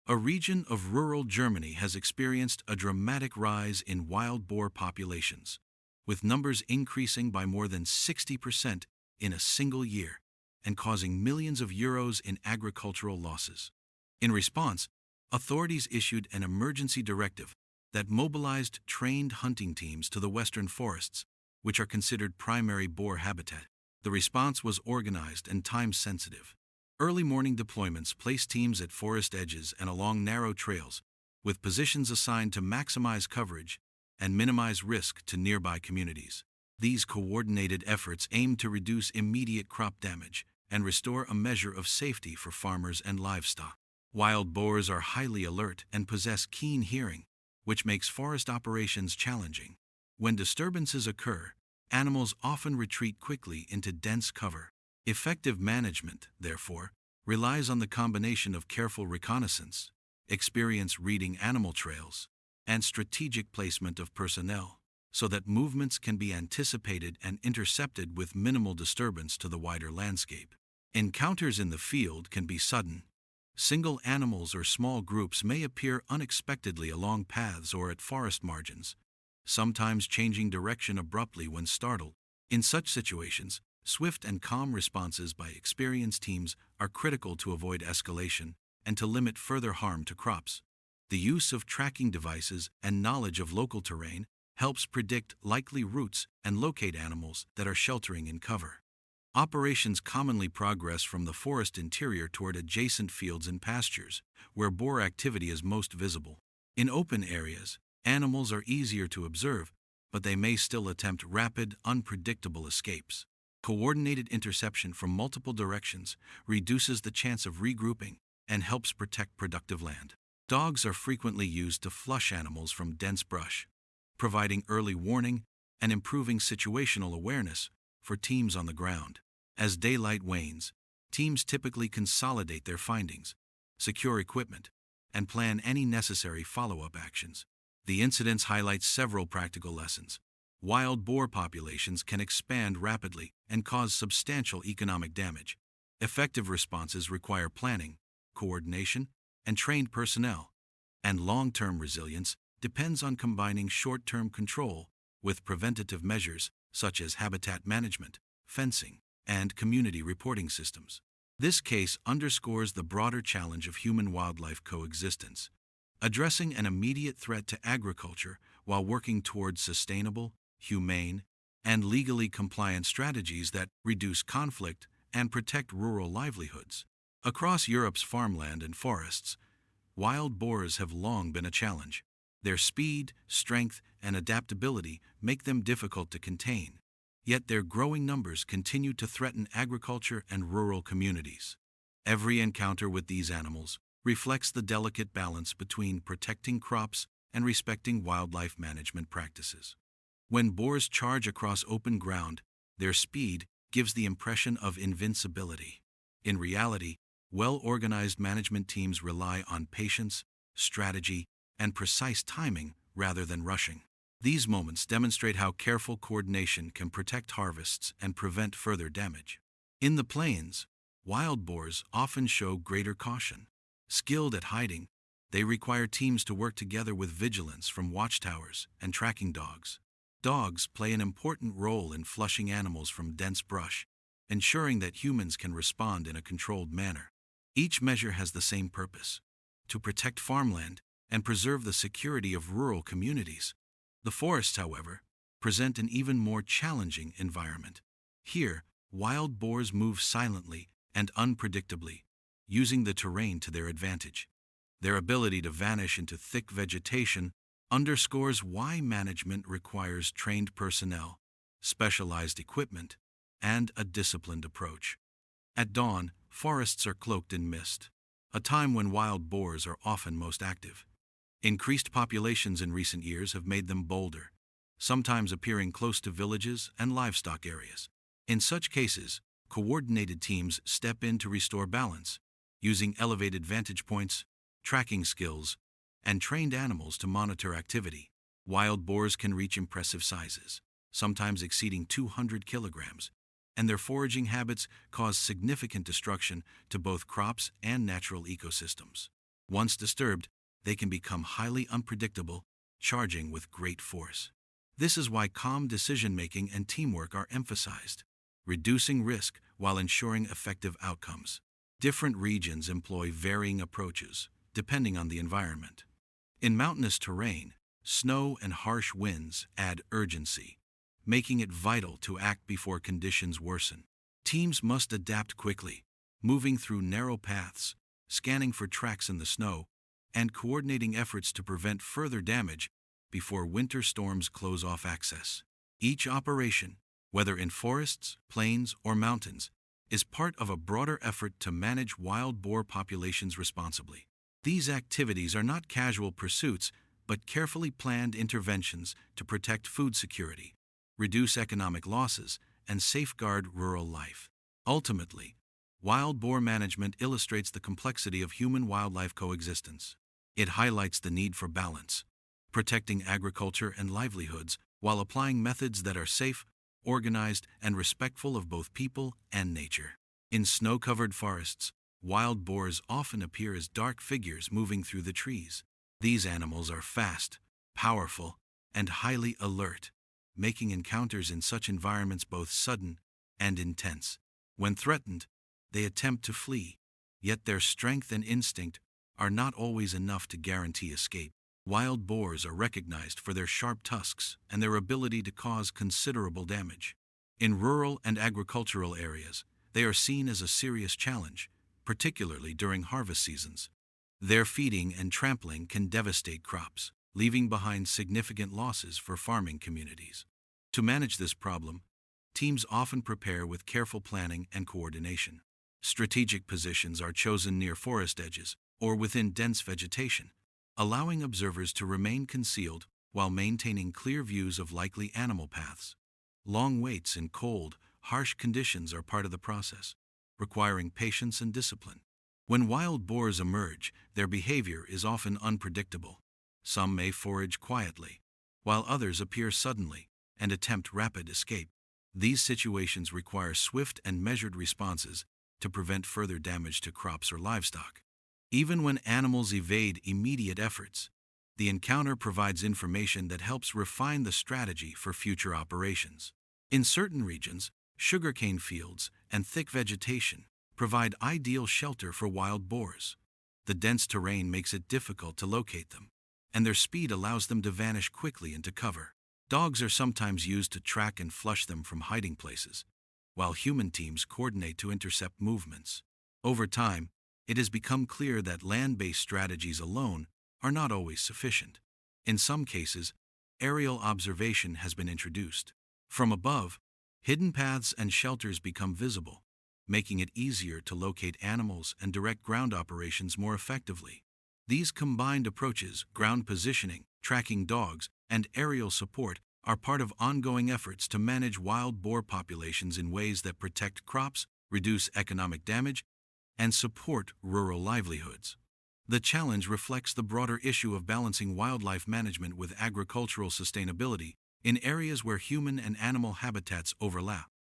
A region of rural Germany has experienced a dramatic rise in wild boar populations, with numbers increasing by more than 60% in a single year and causing millions of euros in agricultural losses. In response, authorities issued an emergency directive that mobilized trained hunting teams to the western forests, which are considered primary boar habitat. The response was organized and time-sensitive. Early morning deployments placed teams at forest edges and along narrow trails, with positions assigned to maximize coverage and minimize risk to nearby communities. These coordinated efforts aimed to reduce immediate crop damage and restore a measure of safety for farmers and livestock. Wild boars are highly alert and possess keen hearing, which makes forest operations challenging. When disturbances occur, animals often retreat quickly into dense cover. Effective management, therefore, relies on the combination of careful reconnaissance, experience reading animal trails, and strategic placement of personnel, so that movements can be anticipated and intercepted with minimal disturbance to the wider landscape. Encounters in the field can be sudden. Single animals or small groups may appear unexpectedly along paths or at forest margins, sometimes changing direction abruptly when startled. In such situations, swift and calm responses by experienced teams are critical to avoid escalation and to limit further harm to crops. The use of tracking devices and knowledge of local terrain helps predict likely routes and locate animals that are sheltering in cover. Operations commonly progress from the forest interior toward adjacent fields and pastures, where boar activity is most visible. In open areas, animals are easier to observe, but they may still attempt rapid, unpredictable escapes. Coordinated interception from multiple directions reduces the chance of regrouping and helps protect productive land. Dogs are frequently used to flush animals from dense brush, providing early warning and improving situational awareness for teams on the ground. As daylight wanes, teams typically consolidate their findings, secure equipment, and plan any necessary follow-up actions. The incidents highlight several practical lessons. Wild boar populations can expand rapidly and cause substantial economic damage. Effective responses require planning, coordination, and trained personnel, and long-term resilience depends on combining short-term control with preventative measures such as habitat management, fencing, and community reporting systems. This case underscores the broader challenge of human-wildlife coexistence, addressing an immediate threat to agriculture while working towards sustainable, humane, and legally compliant strategies that reduce conflict and protect rural livelihoods. Across Europe's farmland and forests, wild boars have long been a challenge. Their speed, strength, and adaptability make them difficult to contain, yet their growing numbers continue to threaten agriculture and rural communities. Every encounter with these animals reflects the delicate balance between protecting crops and respecting wildlife management practices. When boars charge across open ground, their speed gives the impression of invincibility. In reality, well-organized management teams rely on patience, strategy, and precise timing rather than rushing. These moments demonstrate how careful coordination can protect harvests and prevent further damage. In the plains, wild boars often show greater caution. Skilled at hiding, they require teams to work together with vigilance from watchtowers and tracking dogs. Dogs play an important role in flushing animals from dense brush, ensuring that humans can respond in a controlled manner. Each measure has the same purpose: to protect farmland and preserve the security of rural communities. The forests, however, present an even more challenging environment. Here, wild boars move silently and unpredictably, using the terrain to their advantage. Their ability to vanish into thick vegetation underscores why management requires trained personnel, specialized equipment, and a disciplined approach. At dawn, forests are cloaked in mist, a time when wild boars are often most active. Increased populations in recent years have made them bolder, sometimes appearing close to villages and livestock areas. In such cases, coordinated teams step in to restore balance, using elevated vantage points, tracking skills, and trained animals to monitor activity. Wild boars can reach impressive sizes, sometimes exceeding 200 kilograms, and their foraging habits cause significant destruction to both crops and natural ecosystems. Once disturbed, they can become highly unpredictable, charging with great force. This is why calm decision-making and teamwork are emphasized, reducing risk while ensuring effective outcomes. Different regions employ varying approaches, depending on the environment. In mountainous terrain, snow and harsh winds add urgency, making it vital to act before conditions worsen. Teams must adapt quickly, moving through narrow paths, scanning for tracks in the snow, and coordinating efforts to prevent further damage before winter storms close off access. Each operation, whether in forests, plains, or mountains, is part of a broader effort to manage wild boar populations responsibly. These activities are not casual pursuits, but carefully planned interventions to protect food security, reduce economic losses, and safeguard rural life. Ultimately, wild boar management illustrates the complexity of human-wildlife coexistence. It highlights the need for balance, protecting agriculture and livelihoods while applying methods that are safe, organized, and respectful of both people and nature. In snow-covered forests, wild boars often appear as dark figures moving through the trees. These animals are fast, powerful, and highly alert, making encounters in such environments both sudden and intense. When threatened, they attempt to flee, yet their strength and instinct are not always enough to guarantee escape. Wild boars are recognized for their sharp tusks and their ability to cause considerable damage. In rural and agricultural areas, they are seen as a serious challenge, particularly during harvest seasons. Their feeding and trampling can devastate crops, leaving behind significant losses for farming communities. To manage this problem, teams often prepare with careful planning and coordination. Strategic positions are chosen near forest edges or within dense vegetation, allowing observers to remain concealed while maintaining clear views of likely animal paths. Long waits in cold, harsh conditions are part of the process, requiring patience and discipline. When wild boars emerge, their behavior is often unpredictable. Some may forage quietly, while others appear suddenly and attempt rapid escape. These situations require swift and measured responses to prevent further damage to crops or livestock. Even when animals evade immediate efforts, the encounter provides information that helps refine the strategy for future operations. In certain regions, sugarcane fields and thick vegetation provide ideal shelter for wild boars. The dense terrain makes it difficult to locate them, and their speed allows them to vanish quickly into cover. Dogs are sometimes used to track and flush them from hiding places, while human teams coordinate to intercept movements. Over time, it has become clear that land-based strategies alone are not always sufficient. In some cases, aerial observation has been introduced. From above, hidden paths and shelters become visible, making it easier to locate animals and direct ground operations more effectively. These combined approaches, ground positioning, tracking dogs, and aerial support, are part of ongoing efforts to manage wild boar populations in ways that protect crops, reduce economic damage, and support rural livelihoods. The challenge reflects the broader issue of balancing wildlife management with agricultural sustainability in areas where human and animal habitats overlap.